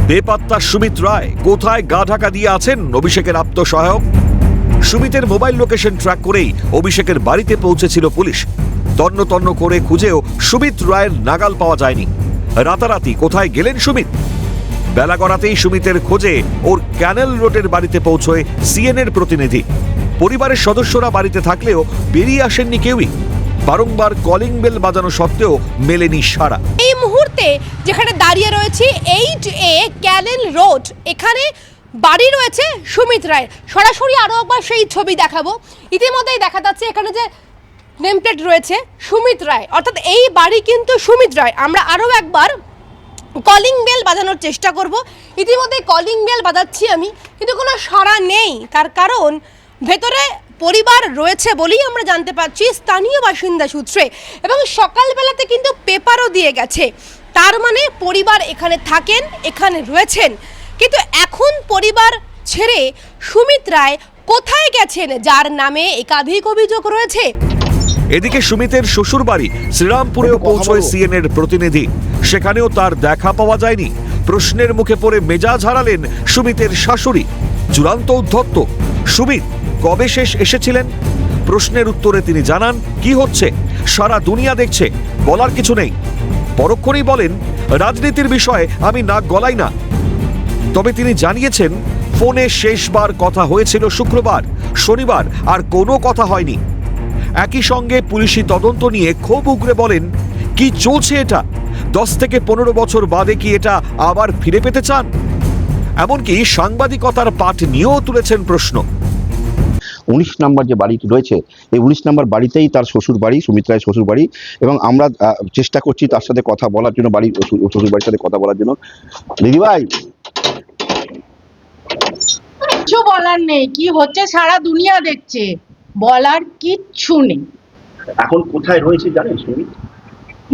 বেপাত্তা সুমিত রায়, কোথায় গা ঢাকা দিয়ে আছেন অভিষেকের আত্মসহায়ক? সুমিতের মোবাইল লোকেশন ট্র্যাক করেই অভিষেকের বাড়িতে পৌঁছেছিল পুলিশ। তন্ন তন্ন করে খুঁজেও সুমিত রায়ের নাগাল পাওয়া যায়নি। রাতারাতি কোথায় গেলেন সুমিত? বেলা গড়াতেই সুমিতের খোঁজে ওর ক্যানেল রোডের বাড়িতে পৌঁছয় সিএনএর প্রতিনিধি। পরিবারের সদস্যরা বাড়িতে থাকলেও বেরিয়ে আসেননি কেউই। বারংবার কলিং বেল বাজানো সত্ত্বেও মেলেনি সাড়া। এই মুহূর্তে যেখানে দাঁড়িয়ে রয়েছি 8A ক্যানেল রোড, এখানে বাড়ি রয়েছে সুমিত রায়। সরাসরি আরও একবার সেই ছবি দেখাবো। ইতিমধ্যেই দেখা যাচ্ছে এখানে যে নেমপ্লেট রয়েছে সুমিত রায়, অর্থাৎ এই বাড়ি কিন্তু সুমিত রায়। আমরা আরও একবার কলিং বেল বাজানোর চেষ্টা করব। ইতিমধ্যে কলিং বেল বাজাচ্ছি আমি, কিন্তু কোনো সাড়া নেই। তার কারণ ভেতরে পরিবার রয়েছে বলেই আমরা জানতে পারছি স্থানীয় বাসিন্দা সূত্রে, এবং সকালবেলাতে কিন্তু পেপারও দিয়ে গেছে। তার মানে পরিবার এখানে থাকেন, এখানে রয়েছেন। কিন্তু এখন পরিবার ছেড়ে সুমিত রায় কোথায় গেছেন, যার নামে একাধিক অভিযোগ রয়েছে? এদিকে সুমিতের শ্বশুর বাড়ি শ্রীরামপুরেও পৌঁছয় সিএনএর প্রতিনিধি। সেখানেও তার দেখা পাওয়া যায়নি। প্রশ্নের মুখে পড়ে মেজাজ হারালেন সুমিতের শাশুড়ি। চূড়ান্ত উদ্ধত্ত। সুমিত কবে শেষ এসেছিলেন? প্রশ্নের উত্তরে তিনি জানান, কি হচ্ছে সারা দুনিয়া দেখছে, বলার কিছু নেই। পরক্ষণেই বলেন, রাজনীতির বিষয়ে আমি নাক গলাই না। তবে তিনি জানিয়েছেন ফোনে শেষবার কথা হয়েছিল শুক্রবার, শনিবার আর কোনো কথা হয়নি। একই সঙ্গে পুলিশি তদন্ত নিয়ে ক্ষোভ উগরে বলেন, কি চলছে এটা? 10 থেকে 15 বছর বাদে কি এটা আবার ফিরে পেতে চান? এমনকি সাংবাদিকতার পাঠ নিয়েও তুলেছেন প্রশ্ন। 19 নম্বর যে বাড়িটি রয়েছে, এই 19 নম্বর বাড়িতেই তার শ্বশুর বাড়ি, সুমিত রায়ের শ্বশুর বাড়ি। এবং আমরা চেষ্টা করছি তার সাথে কথা বলার জন্য, শ্বশুর বাড়ির সাথে কথা বলার জন্য। দিদিভাই, কিছু বলার নেই, কি হচ্ছে সারা দুনিয়া দেখছে, বলার কিচ্ছু নেই। এখন কোথায় রয়েছে জানেন সুমিত?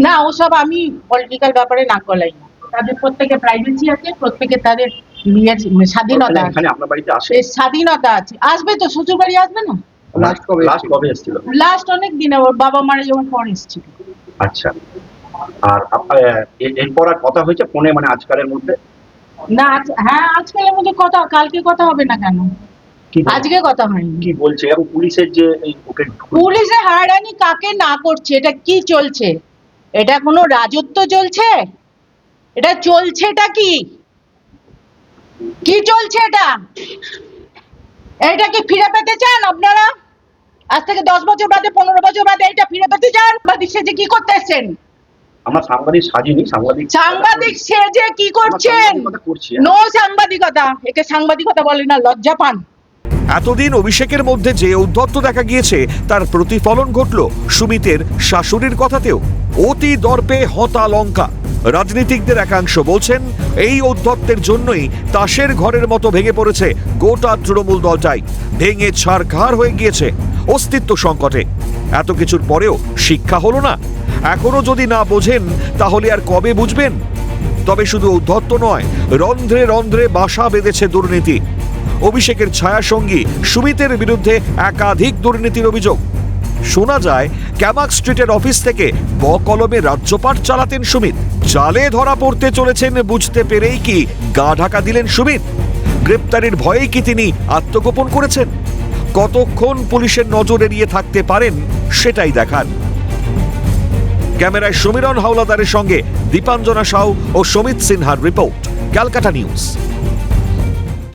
না, ওসব আমি পলিটিক্যাল ব্যাপারে নাক গলাই না। তাদের প্রত্যেকে প্রাইভেসি আছে, প্রত্যেকে তাদের স্বাধীনতা আছে। এখানে আপনার বাড়িতে আসে? স্বাধীনতা আছে। আসবে তো, শ্বশুর বাড়ি আসবে না? লাস্ট কবে এসেছিল? লাস্ট অনেক দিন, ওর বাবা মারা যাওয়ার পর এসেছিল। আচ্ছা, আর এরপর আর কথা হয়েছে ফোনে, মানে আজকালের মধ্যে? না, হ্যাঁ আজকালের মধ্যে কথা, কালকে কথা হবে না কেন? আজকে কথা হয়নি। কি বলছে? এবং পুলিশের যে পুলিশে হারানি কাকে না করছে, এটা কি চলছে? এটা কোনো রাজত্ব চলছে? এটা চলছে, এটা কি কি চলছে? এটা কি ফিরে পেতে চান আপনারা? আজ থেকে 10 বছর বাদে, 15 বছর বাদে এটা ফিরে পেতে চান? সাংবাদিক সেজে কি করতে এসছেন? আমরা সাংবাদিক সাজিনি। সাংবাদিক সেজে কি করছেন? নো সাংবাদিকতা, একে সাংবাদিকতা বলে না, লজ্জা পান। এতদিন অভিষেকের মধ্যে যে ঔদ্ধত্য দেখা গিয়েছে তার প্রতিফলন ঘটল সুমিতের শাশুড়ির কথাতেও। অতি দর্পে হতা লঙ্কা। রাজনীতিকদের একাংশ বলছেন এই ঔদ্ধত্যের জন্যই তাসের ঘরের মতো ভেঙে পড়েছে গোটা তৃণমূল দলটাই। ভেঙে ছারখার হয়ে গিয়েছে, অস্তিত্ব সংকটে। এত কিছুর পরেও শিক্ষা হলো না। এখনো যদি না বোঝেন তাহলে আর কবে বুঝবেন? তবে শুধু ঔদ্ধত্য নয়, রন্ধ্রে রন্ধ্রে বাসা বেঁধেছে দুর্নীতি। অভিষেকের ছায়াসঙ্গী সুমিতের বিরুদ্ধে একাধিক দুর্নীতির অভিযোগ। শোনা যায় ক্যামাক স্ট্রিটের অফিস থেকে বকলমে রাজ্যপাট চালাতেন সুমিত। জালে ধরা পড়তে চলেছেন বুঝতে পেরেই কি গা ঢাকা দিলেন সুমিত? গ্রেপ্তারির ভয়েই কি তিনি আত্মগোপন করেছেন? কতক্ষণ পুলিশের নজর এড়িয়ে থাকতে পারেন সেটাই দেখার। ক্যামেরায় সমীরণ হাওলাদারের সঙ্গে দীপাঞ্জনা সাউ ও সমিত সিনহার রিপোর্ট, ক্যালকাটা নিউজ।